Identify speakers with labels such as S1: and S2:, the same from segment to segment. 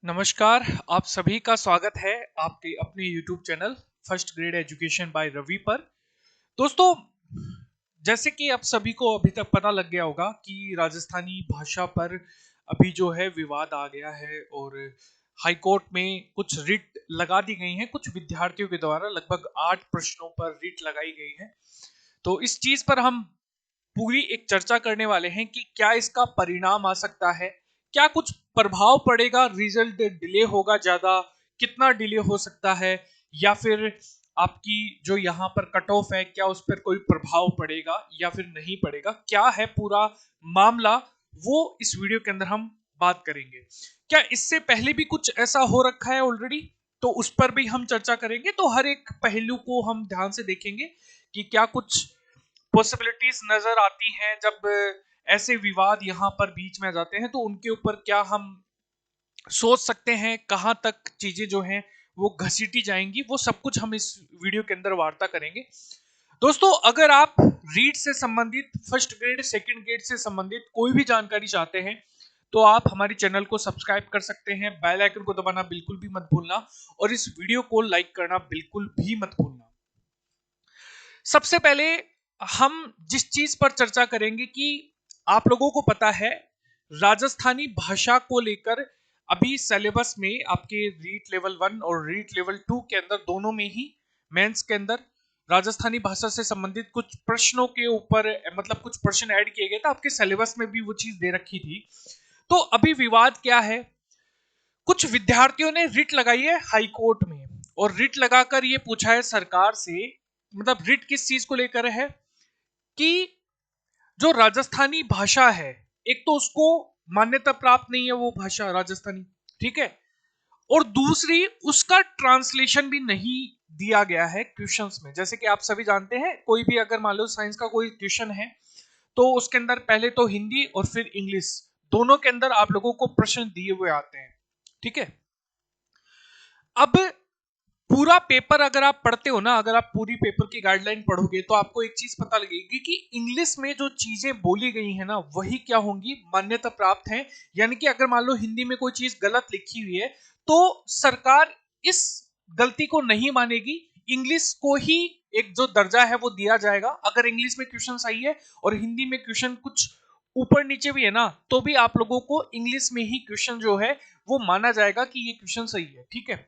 S1: नमस्कार। आप सभी का स्वागत है आपके अपने YouTube channel first grade education by Ravi पर। दोस्तों, जैसे कि आप सभी को अभी तक पता लग गया होगा कि राजस्थानी भाषा पर अभी जो है विवाद आ गया है और हाई कोर्ट में कुछ रिट लगा दी गई हैं। कुछ विद्यार्थियों के द्वारा लगभग 8 प्रश्नों पर रिट लगाई गई है। तो इस चीज पर हम पूरी एक चर्चा करने वाले हैं कि क्या इसका परिणाम आ सकता है, क्या कुछ प्रभाव पड़ेगा, रिजल्ट डिले होगा ज्यादा, कितना डिले हो सकता है, या फिर आपकी जो यहाँ पर कट ऑफ है क्या उस पर कोई प्रभाव पड़ेगा या फिर नहीं पड़ेगा, क्या है पूरा मामला, वो इस वीडियो के अंदर हम बात करेंगे। क्या इससे पहले भी कुछ ऐसा हो रखा है ऑलरेडी, तो उस पर भी हम चर्चा करेंगे। तो हर एक पहलू को हम ध्यान से देखेंगे कि क्या कुछ पॉसिबिलिटीज नजर आती हैं जब ऐसे विवाद यहाँ पर बीच में आ जाते हैं, तो उनके ऊपर क्या हम सोच सकते हैं, कहां तक चीजें जो हैं वो घसीटी जाएंगी, वो सब कुछ हम इस वीडियो के अंदर वार्ता करेंगे। दोस्तों, अगर आप रीड से संबंधित, फर्स्ट ग्रेड सेकंड ग्रेड से संबंधित कोई भी जानकारी चाहते हैं तो आप हमारे चैनल को सब्सक्राइब कर सकते हैं। बेल आइकन को दबाना बिल्कुल भी मत भूलना और इस वीडियो को लाइक करना बिल्कुल भी मत भूलना। सबसे पहले हम जिस चीज पर चर्चा करेंगे कि आप लोगों को पता है राजस्थानी भाषा को लेकर अभी सिलेबस में आपके रीट लेवल 1 और रीट लेवल 2 के अंदर, दोनों में ही मेंस के अंदर राजस्थानी भाषा से संबंधित कुछ प्रश्नों के ऊपर मतलब कुछ प्रश्न ऐड किए गए थे। आपके सिलेबस में भी वो चीज दे रखी थी। तो अभी विवाद क्या है, कुछ विद्यार्थियों ने रिट लगाई है हाई कोर्ट में और रिट लगाकर ये पूछा है सरकार से, मतलब रिट किस चीज को लेकर है कि जो राजस्थानी भाषा है, एक तो उसको मान्यता प्राप्त नहीं है वो भाषा राजस्थानी, ठीक है, और दूसरी उसका ट्रांसलेशन भी नहीं दिया गया है क्वेश्चंस में। जैसे कि आप सभी जानते हैं, कोई भी अगर मान लो साइंस का कोई क्वेश्चन है तो उसके अंदर पहले तो हिंदी और फिर इंग्लिश, दोनों के अंदर आप लोगों को प्रश्न दिए हुए आते हैं, ठीक है। अब पूरा पेपर अगर आप पढ़ते हो ना, अगर आप पूरी पेपर की गाइडलाइन पढ़ोगे तो आपको एक चीज पता लगेगी कि इंग्लिश में जो चीजें बोली गई है ना वही क्या होंगी, मान्यता प्राप्त है। यानी कि अगर मान लो हिंदी में कोई चीज गलत लिखी हुई है तो सरकार इस गलती को नहीं मानेगी, इंग्लिश को ही एक जो दर्जा है वो दिया जाएगा। अगर इंग्लिश में क्वेश्चन सही है और हिंदी में क्वेश्चन कुछ ऊपर नीचे भी है ना, तो भी आप लोगों को इंग्लिश में ही क्वेश्चन जो है वो माना जाएगा कि ये क्वेश्चन सही है, ठीक है।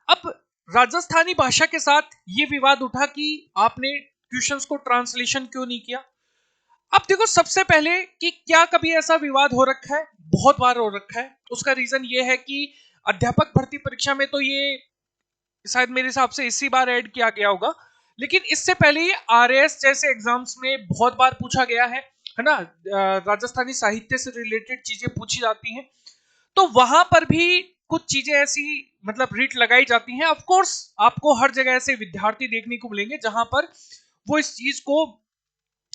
S1: अब राजस्थानी भाषा के साथ ये विवाद उठा कि आपने क्वेश्चंस को ट्रांसलेशन क्यों नहीं किया। अब देखो, सबसे पहले कि क्या कभी ऐसा विवाद हो रखा है, बहुत बार हो रखा है। उसका रीजन ये है कि अध्यापक भर्ती परीक्षा में तो ये शायद मेरे हिसाब से इसी बार ऐड किया गया होगा, लेकिन इससे पहले ये आरएएस जैसे एग्जाम्स में बहुत बार पूछा गया है ना। राजस्थानी साहित्य से रिलेटेड चीजें पूछी जाती हैं, तो वहां पर भी कुछ चीजें ऐसी मतलब रीट लगाई जाती हैं। ऑफ कोर्स आपको हर जगह ऐसे विद्यार्थी देखने को मिलेंगे जहां पर वो इस चीज को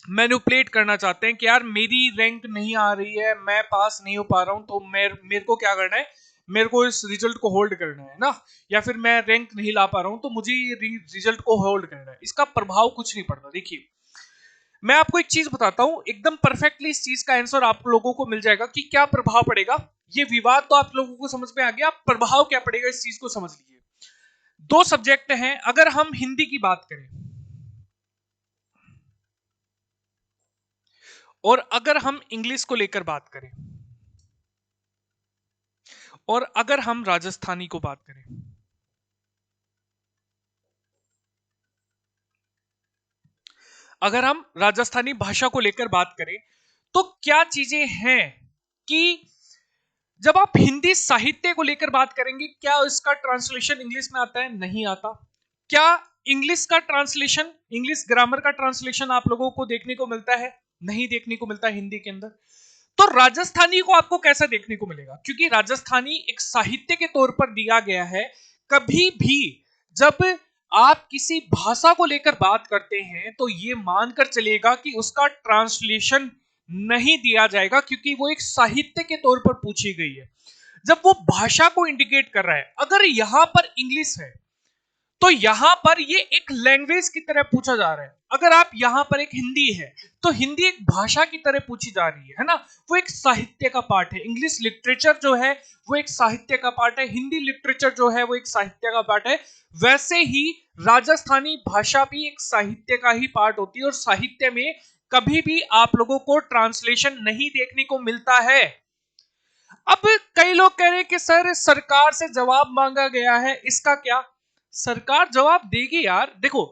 S1: मैनिपुलेट करना चाहते हैं कि यार मेरी रैंक नहीं आ रही है, मैं पास नहीं हो पा रहा हूं, तो मेरे को क्या करना है, मेरे को इस रिजल्ट को होल्ड करना है ना, या फिर मैं रैंक नहीं ला पा रहा हूं तो मुझे रिजल्ट को होल्ड करना है। इसका प्रभाव कुछ नहीं पड़ता। देखिए, मैं आपको एक चीज बताता हूं, एकदम परफेक्टली इस चीज का आंसर आप लोगों को मिल जाएगा कि क्या प्रभाव पड़ेगा। ये विवाद तो आप लोगों को समझ में आ गया, प्रभाव क्या पड़ेगा इस चीज को समझ लीजिए। दो सब्जेक्ट हैं, अगर हम हिंदी की बात करें और अगर हम इंग्लिश को लेकर बात करें और अगर हम राजस्थानी को बात करें, अगर हम राजस्थानी भाषा को लेकर बात करें तो क्या चीजें हैं कि जब आप हिंदी साहित्य को लेकर बात करेंगे, क्या इसका ट्रांसलेशन इंग्लिश में आता है? नहीं आता। क्या इंग्लिश का ट्रांसलेशन, इंग्लिश ग्रामर का ट्रांसलेशन आप लोगों को देखने को मिलता है? नहीं देखने को मिलता हिंदी के अंदर। तो राजस्थानी को आपको कैसा देखने को मिलेगा, क्योंकि राजस्थानी एक साहित्य के तौर पर दिया गया है। कभी भी जब आप किसी भाषा को लेकर बात करते हैं तो यह मानकर चलेगा कि उसका ट्रांसलेशन नहीं दिया जाएगा, क्योंकि वो एक साहित्य के तौर पर पूछी गई है। जब वो भाषा को इंडिकेट कर रहा है, अगर यहां पर इंग्लिश है तो यहां पर ये एक लैंग्वेज की तरह पूछा जा रहा है। अगर आप यहां पर एक हिंदी है तो हिंदी एक भाषा की तरह पूछी जा रही है ना, वो एक साहित्य का पार्ट है। इंग्लिश लिटरेचर जो है वो एक साहित्य का पार्ट है, हिंदी लिटरेचर जो है वो एक साहित्य का पार्ट है। वैसे ही राजस्थानी भाषा भी एक साहित्य का ही पार्ट होती है, और साहित्य में कभी भी आप लोगों को ट्रांसलेशन नहीं देखने को मिलता है। अब कई लोग कह रहे हैं कि सर सरकार से जवाब मांगा गया है, इसका क्या? सरकार जवाब देगी यार। देखो,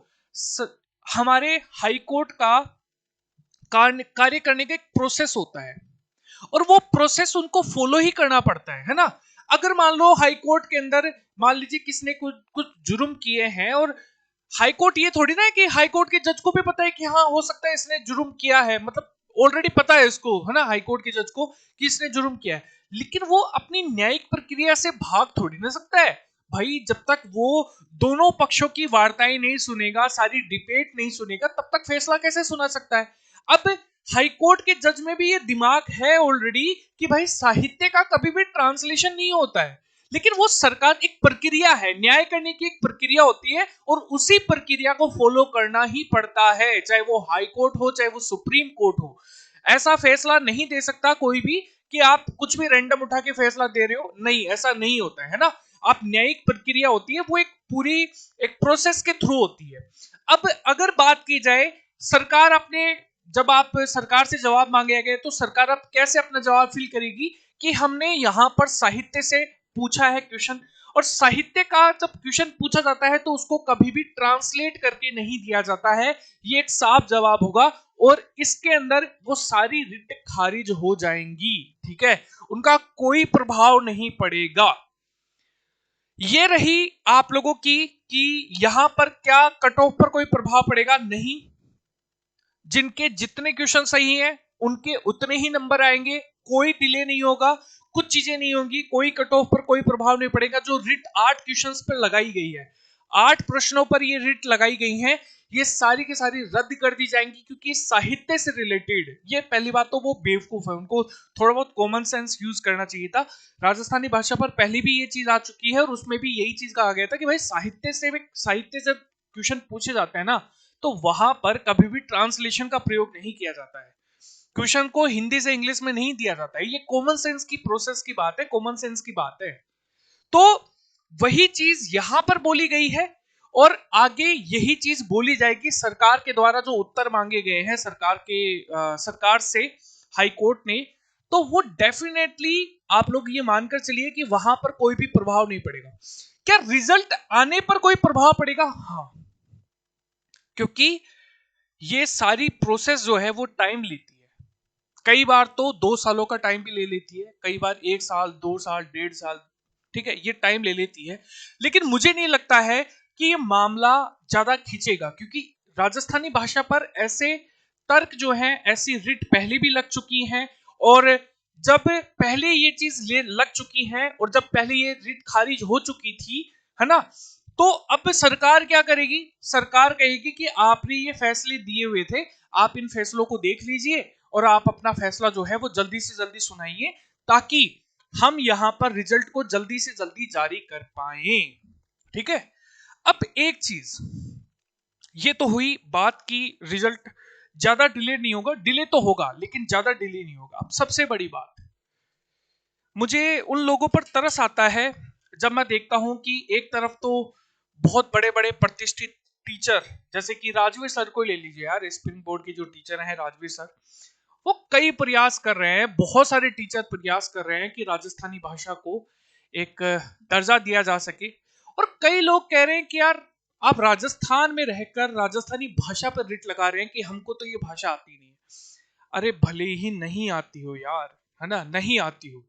S1: हमारे हाई कोर्ट का कार्य करने का एक प्रोसेस होता है, और वो प्रोसेस उनको फॉलो ही करना पड़ता है ना। अगर मान लो हाई कोर्ट के अंदर मान लीजिए किसने कुछ कुछ जुर्म किए हैं, और हाई कोर्ट ये थोड़ी ना है कि हाई कोर्ट के जज को भी पता है कि हाँ हो सकता है इसने जुर्म किया है, मतलब ऑलरेडी पता है इसको, है ना, हाई कोर्ट के जज को कि इसने जुर्म किया है। लेकिन वो अपनी न्यायिक प्रक्रिया से भाग थोड़ी ना सकता है भाई। जब तक वो दोनों पक्षों की वार्ताएं नहीं सुनेगा, सारी डिबेट नहीं सुनेगा, तब तक फैसला कैसे सुना सकता है? अब हाई कोर्ट के जज में भी ये दिमाग है ऑलरेडी कि भाई साहित्य का कभी भी ट्रांसलेशन नहीं होता है, लेकिन वो सरकार एक प्रक्रिया है, न्याय करने की एक प्रक्रिया होती है, और उसी प्रक्रिया को फॉलो करना ही पड़ता है, चाहे वो हाई कोर्ट हो चाहे वो सुप्रीम कोर्ट हो। ऐसा फैसला नहीं दे सकता कोई भी कि आप कुछ भी रैंडम उठा के फैसला दे रहे हो, नहीं, ऐसा नहीं होता है ना। आप न्यायिक प्रक्रिया होती है, वो एक पूरी एक प्रोसेस के थ्रू होती है। अब अगर बात की जाए सरकार अपने, जब आप सरकार से जवाब मांगे गए तो सरकार अब कैसे अपना जवाब फील करेगी कि हमने यहां पर साहित्य से पूछा है क्वेश्चन, और साहित्य का जब क्वेश्चन पूछा जाता है तो उसको कभी भी ट्रांसलेट करके नहीं दिया जाता है, ये एक साफ जवाब होगा, और इसके अंदर वो सारी रिट खारिज हो जाएंगी, ठीक है, उनका कोई प्रभाव नहीं पड़ेगा। ये रही आप लोगों की कि यहां पर क्या कट ऑफ पर कोई प्रभाव पड़ेगा? नहीं, जिनके जितने क्वेश्चन सही हैं उनके उतने ही नंबर आएंगे, कोई डिले नहीं होगा, कुछ चीजें नहीं होंगी, कोई कट ऑफ पर कोई प्रभाव नहीं पड़ेगा। जो रिट 8 क्वेश्चंस पर लगाई गई है, 8 प्रश्नों पर ये रिट लगाई गई है, ये सारी की सारी रद्द कर दी जाएंगी, क्योंकि साहित्य से रिलेटेड, ये पहली बात तो वो बेवकूफ है, उनको थोड़ा बहुत कॉमन सेंस यूज करना चाहिए था। राजस्थानी भाषा पर पहले भी ये चीज आ चुकी है, और उसमें भी यही चीज कहा गया था कि भाई साहित्य से क्वेश्चन पूछे जाते हैं ना, तो वहां पर कभी भी ट्रांसलेशन का प्रयोग नहीं किया जाता है, क्वेश्चन को हिंदी से इंग्लिश में नहीं दिया जाता है। ये कॉमन सेंस की प्रोसेस की बात है, कॉमन सेंस की बात है। तो वही चीज यहां पर बोली गई है, और आगे यही चीज बोली जाएगी सरकार के द्वारा जो उत्तर मांगे गए हैं सरकार से हाई कोर्ट ने। तो वो डेफिनेटली आप लोग ये मानकर चलिए कि वहां पर कोई भी प्रभाव नहीं पड़ेगा। क्या रिजल्ट आने पर कोई प्रभाव पड़ेगा? हाँ, क्योंकि ये सारी प्रोसेस जो है वो टाइम लेती है। कई बार तो 2 सालों का टाइम भी ले लेती है, कई बार 1 साल, 2 साल, 1.5 साल, ठीक है, ये टाइम ले लेती है। लेकिन मुझे नहीं लगता है कि ये मामला ज्यादा खींचेगा, क्योंकि राजस्थानी भाषा पर ऐसे तर्क जो हैं, ऐसी रिट पहले भी लग चुकी हैं, और जब पहले ये चीज लग चुकी है, और जब पहले ये रिट खारिज हो चुकी थी, है ना, तो अब सरकार क्या करेगी? सरकार कहेगी कि आपने ये फैसले दिए हुए थे, आप इन फैसलों को देख लीजिए, और आप अपना फैसला जो है वो जल्दी से जल्दी सुनाइए, ताकि हम यहां पर रिजल्ट को जल्दी से जल्दी जारी कर पाए, ठीक है। अब एक चीज, ये तो हुई बात की रिजल्ट ज्यादा डिले नहीं होगा, डिले तो होगा लेकिन ज्यादा डिले नहीं होगा। अब सबसे बड़ी बात, मुझे उन लोगों पर तरस आता है जब मैं देखता हूं कि एक तरफ तो बहुत बड़े बड़े प्रतिष्ठित टीचर, जैसे कि राजवीर सर को ले लीजिए यार, स्प्रिंग बोर्ड के जो टीचर हैं राजवीर सर, वो कई प्रयास कर रहे हैं, बहुत सारे टीचर प्रयास कर रहे हैं कि राजस्थानी भाषा को एक दर्जा दिया जा सके। और कई लोग कह रहे हैं कि यार आप राजस्थान में रहकर राजस्थानी भाषा पर रिट लगा रहे हैं कि हमको तो ये भाषा आती नहीं है। अरे भले ही नहीं आती हो यार, है ना, नहीं आती हो,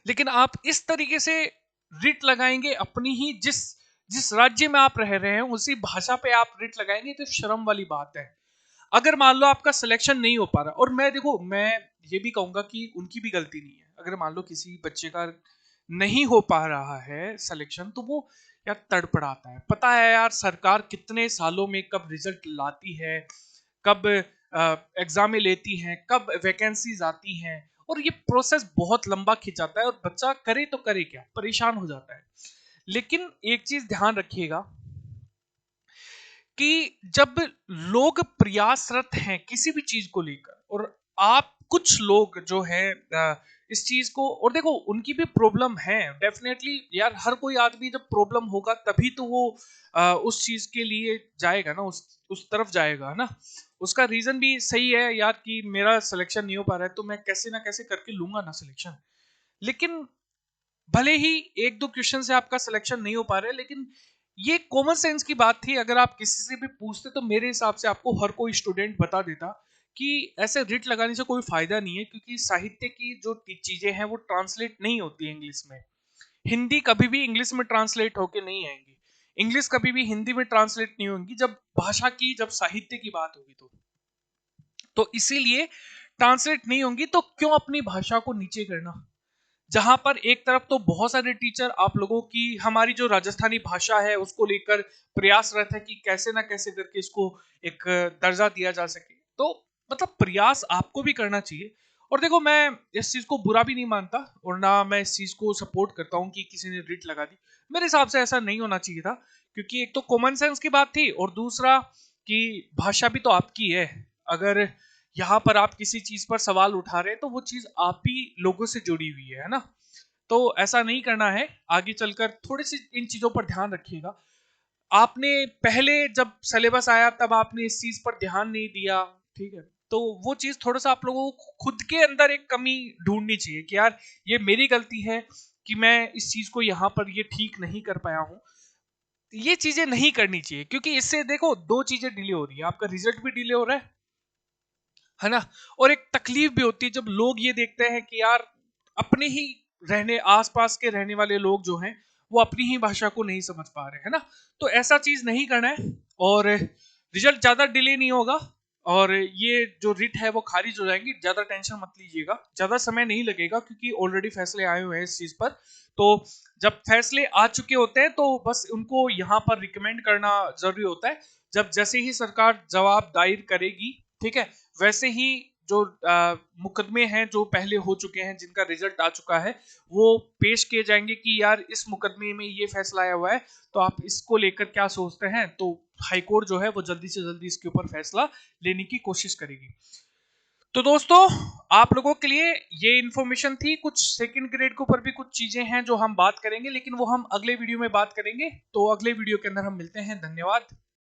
S1: लेकिन आप इस तरीके से रिट लगाएंगे अपनी ही जिस जिस राज्य में आप रह रहे हैं उसी भाषा पे आप रिट लगाएंगे, तो शर्म वाली बात है। अगर मान लो आपका सिलेक्शन नहीं हो पा रहा, और मैं देखो मैं ये भी कहूंगा कि उनकी भी गलती नहीं है, अगर मान लो किसी बच्चे का नहीं हो पा रहा है सिलेक्शन, तो वो यार तड़पड़ाता है। पता है यार सरकार कितने सालों में कब रिजल्ट लाती है, कब एग्जाम लेती हैं, कब वैकेंसीज आती हैं, और ये प्रोसेस बहुत लंबा खिंचाता है, और बच्चा करे तो करे क्या, परेशान हो जाता है। लेकिन एक चीज ध्यान रखिएगा कि जब लोग प्रयासरत हैं किसी भी चीज को लेकर, और आप कुछ लोग जो है इस चीज को, और देखो उनकी भी प्रॉब्लम है डेफिनेटली यार, हर कोई आदमी जब प्रॉब्लम होगा तभी तो वो उस चीज के लिए जाएगा ना, उस तरफ जाएगा ना। उसका रीजन भी सही है यार कि मेरा सिलेक्शन नहीं हो पा रहा है तो मैं कैसे ना कैसे करके लूंगा ना सिलेक्शन। लेकिन भले ही एक दो क्वेश्चन से आपका सिलेक्शन नहीं हो पा रहा है, लेकिन ये कॉमन सेंस की बात थी। अगर आप किसी से भी पूछते तो मेरे हिसाब से आपको हर कोई स्टूडेंट बता देता कि ऐसे रिट लगाने से कोई फायदा नहीं है, क्योंकि साहित्य की जो चीजें हैं वो ट्रांसलेट नहीं होती है इंग्लिश में। हिंदी कभी भी इंग्लिश में ट्रांसलेट होके नहीं आएंगी, इंग्लिश कभी भी हिंदी में ट्रांसलेट नहीं होंगी। जब भाषा की, जब साहित्य की बात होगी तो इसीलिए ट्रांसलेट नहीं होंगी। तो क्यों अपनी भाषा को नीचे करना, जहां पर एक तरफ तो बहुत सारे टीचर आप लोगों की हमारी जो राजस्थानी भाषा है उसको लेकर प्रयासरत है कि कैसे ना कैसे करके इसको एक दर्जा दिया जा सके। तो मतलब प्रयास आपको भी करना चाहिए। और देखो मैं इस चीज को बुरा भी नहीं मानता और ना मैं इस चीज को सपोर्ट करता हूँ कि किसी ने रिट लगा दी। मेरे हिसाब से ऐसा नहीं होना चाहिए था, क्योंकि एक तो कॉमन सेंस की बात थी और दूसरा कि भाषा भी तो आपकी है। अगर यहाँ पर आप किसी चीज पर सवाल उठा रहे हैं तो वो चीज आप ही लोगों से जुड़ी हुई है ना। तो ऐसा नहीं करना है। आगे चलकर थोड़ी सी इन चीजों पर ध्यान रखिएगा। आपने पहले जब सिलेबस आया तब आपने इस चीज पर ध्यान नहीं दिया, ठीक है, तो वो चीज थोड़ा सा आप लोगों को खुद के अंदर एक कमी ढूंढनी चाहिए कि यार ये मेरी गलती है कि मैं इस चीज को यहाँ पर ये ठीक नहीं कर पाया हूँ। ये चीजें नहीं करनी चाहिए, क्योंकि इससे देखो दो चीजें डिले हो रही है, आपका रिजल्ट भी डिले हो रहा है ना। और एक तकलीफ भी होती है जब लोग ये देखते हैं कि यार अपने ही रहने आसपास के रहने वाले लोग जो हैं वो अपनी ही भाषा को नहीं समझ पा रहे हैं ना। तो ऐसा चीज नहीं करना है और रिजल्ट ज्यादा डिले नहीं होगा और ये जो रिट है वो खारिज हो जाएंगी। ज्यादा टेंशन मत लीजिएगा, ज्यादा समय नहीं लगेगा क्योंकि ऑलरेडी फैसले आए हुए हैं इस चीज पर। तो जब फैसले आ चुके होते हैं तो बस उनको यहाँ पर रिकमेंड करना जरूरी होता है। जब जैसे ही सरकार जवाब दायर करेगी, ठीक है, वैसे ही जो मुकदमे हैं जो पहले हो चुके हैं जिनका रिजल्ट आ चुका है वो पेश किए जाएंगे कि यार इस मुकदमे में ये फैसला आया हुआ है, तो आप इसको लेकर क्या सोचते हैं। तो हाईकोर्ट जो है वो जल्दी से जल्दी इसके ऊपर फैसला लेने की कोशिश करेगी। तो दोस्तों आप लोगों के लिए ये इन्फॉर्मेशन थी। कुछ सेकंड ग्रेड के ऊपर भी कुछ चीजें हैं जो हम बात करेंगे, लेकिन वो हम अगले वीडियो में बात करेंगे। तो अगले वीडियो के अंदर हम मिलते हैं। धन्यवाद।